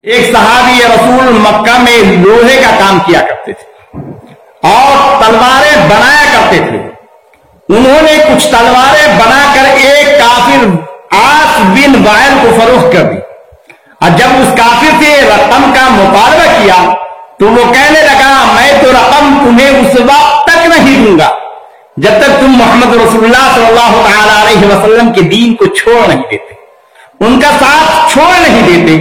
ایک صحابی رسول مکہ میں لوہے کا کام کیا کرتے تھے اور تلواریں بنایا کرتے تھے. انہوں نے کچھ تلواریں بنا کر ایک کافر عاص بن وائل کو فروخت کر دی اور جب اس کافر سے رقم کا مطالبہ کیا تو وہ کہنے لگا میں تو رقم تمہیں اس وقت تک نہیں دوں گا جب تک تم محمد رسول اللہ صلی اللہ تعالی علیہ وسلم کے دین کو چھوڑ نہیں دیتے, ان کا ساتھ چھوڑ نہیں دیتے,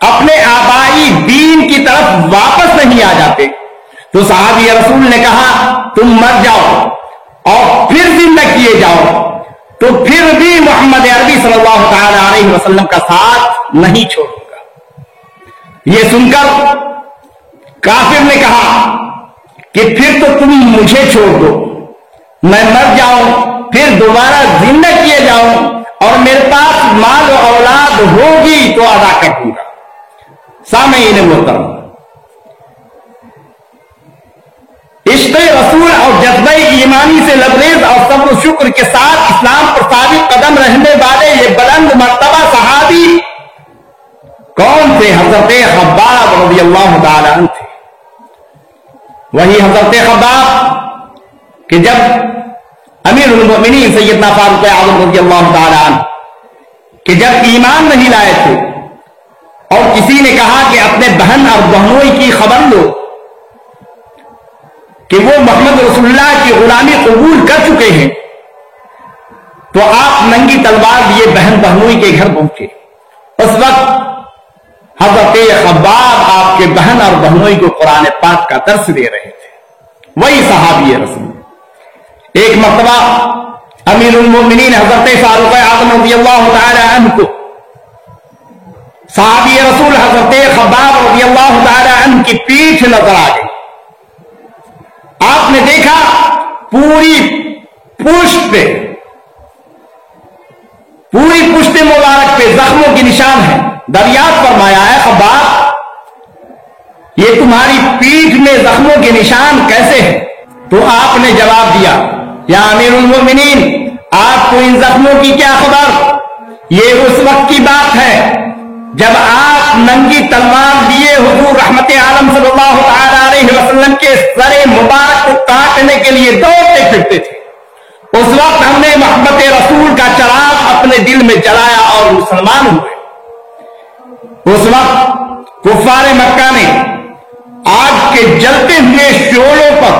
اپنے آبائی دین کی طرف واپس نہیں آ جاتے. تو صحابی رسول نے کہا تم مر جاؤ اور پھر زندہ کیے جاؤ, تو پھر بھی محمد عربی صلی اللہ تعالی علیہ وسلم کا ساتھ نہیں چھوڑوں گا. یہ سن کر کافر نے کہا کہ پھر تو تم مجھے چھوڑ دو, میں مر جاؤں پھر دوبارہ زندہ کیے جاؤں اور میرے پاس مال و اولاد ہوگی تو ادا کر دوں گا. سامعین محترم, عشق رسول اور جذبہ ایمانی سے لبریز اور صبر و شکر کے ساتھ اسلام پر ثابت قدم رہنے والے یہ بلند مرتبہ صحابی کون تھے؟ حضرت خباب رضی اللہ تعالی عنہ تھے. وہی حضرت خباب کہ جب امیر المؤمنین سیدنا فاروق اعظم رضی اللہ تعالی عنہ کہ جب ایمان نہیں لائے تھے اور کسی نے کہا کہ اپنے بہن اور بہنوئی کی خبر لو کہ وہ محمد رسول اللہ کی غلامی قبول کر چکے ہیں, تو آپ ننگی تلوار لیے بہن بہنوئی کے گھر پہنچے. اس وقت حضرت خباب آپ کے بہن اور بہنوئی کو قرآن پاک کا درس دے رہے تھے. وہی صحابی رسول. ایک مرتبہ امیر المومنین حضرت فاروق اعظم رضی اللہ تعالی عنہ کو صحابی رسول حضرت خباب رضی اللہ تعالی عنہ کی پیٹھ نظر آ گئی. آپ نے دیکھا پوری پشت مبارک پہ زخموں کے نشان ہیں. دریافت فرمایا ہے خباب یہ تمہاری پیٹھ میں زخموں کے نشان کیسے ہیں؟ تو آپ نے جواب دیا یا امیر المومنین آپ کو ان زخموں کی کیا خبر؟ یہ اس وقت کی بات ہے جب آپ ننگی تلوار لیے حضور رحمت عالم صلی اللہ تعالی علیہ وسلم کے سر مبارک کو کاٹنے کے لیے دوڑتے پھرتے تھے. اس وقت ہم نے محبت رسول کا چراغ اپنے دل میں جلایا اور مسلمان ہوئے. اس وقت کفار مکہ نے آگ کے جلتے ہوئے شعلوں پر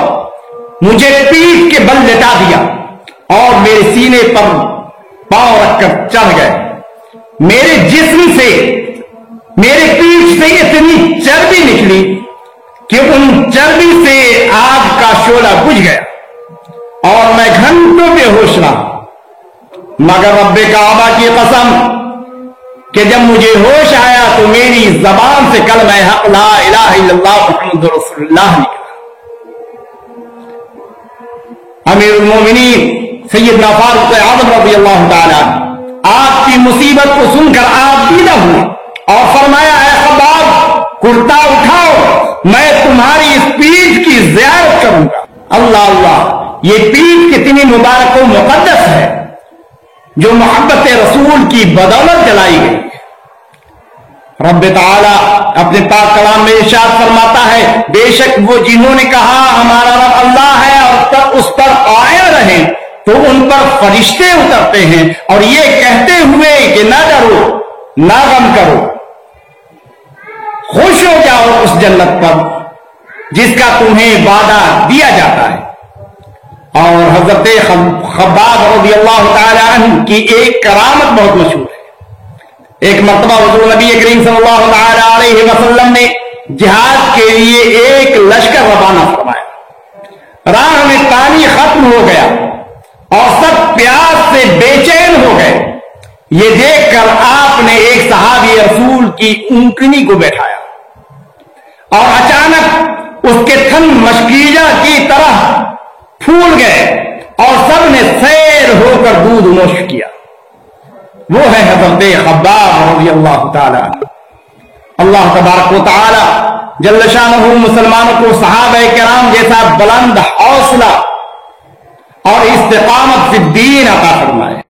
مجھے پیٹھ کے بل لٹا دیا اور میرے سینے پر پاؤں رکھ کر چڑھ گئے. میرے جسم سے میرے پیٹھ سے اتنی چربی نکلی کہ ان چربی سے آگ کا شعلہ بجھ گیا اور میں گھنٹوں بے ہوش رہا. مگر رب کعبہ کی قسم کہ جب مجھے ہوش آیا تو میری زبان سے کلمہ حق لا الہ الا اللہ محمد رسول اللہ نکلا. امیر المومنین سیدنا فاروق اعظم رضی اللہ تعالی آپ کی مصیبت کو سن کر آپ پیدا ہوئے اور فرمایا اے خباب کرتا اٹھاؤ, میں تمہاری اس پیٹھ کی زیارت کروں گا. اللہ اللہ, یہ پیٹھ کتنی مبارک و مقدس ہے جو محبت رسول کی بدولت جلائی گئی. رب تعالی اپنے پاک کلام میں ارشاد فرماتا ہے بے شک وہ جنہوں نے کہا ہمارا رب اللہ ہے اور تب اس پر قائم رہیں تو ان پر فرشتے اترتے ہیں اور یہ کہتے ہوئے کہ نہ ڈرو نہ غم کرو, خوش ہو جاؤ اس جنت پر جس کا تمہیں وعدہ دیا جاتا ہے. اور حضرت خباب رضی اللہ تعالی عنہ کی ایک کرامت بہت مشہور ہے. ایک مرتبہ حضور نبی کریم صلی اللہ تعالی علیہ وسلم نے جہاد کے لیے ایک لشکر روانہ فرمایا. راہ میں پانی ختم ہو گیا اور سب پیاس سے بے چین ہو گئے. یہ دیکھ کر آپ نے ایک صحابی رسول کی اونٹنی کو بیٹھایا اور اچانک اس کے تھن مشکیزہ کی طرح پھول گئے اور سب نے سیر ہو کر دودھ نوش کیا. وہ ہے حضرت خباب رضی اللہ تعالی. اللہ تبارک و تعالی جل شانہ مسلمانوں کو صحابہ کرام جیسا بلند حوصلہ اور استقامت فی الدین عطا فرمائے.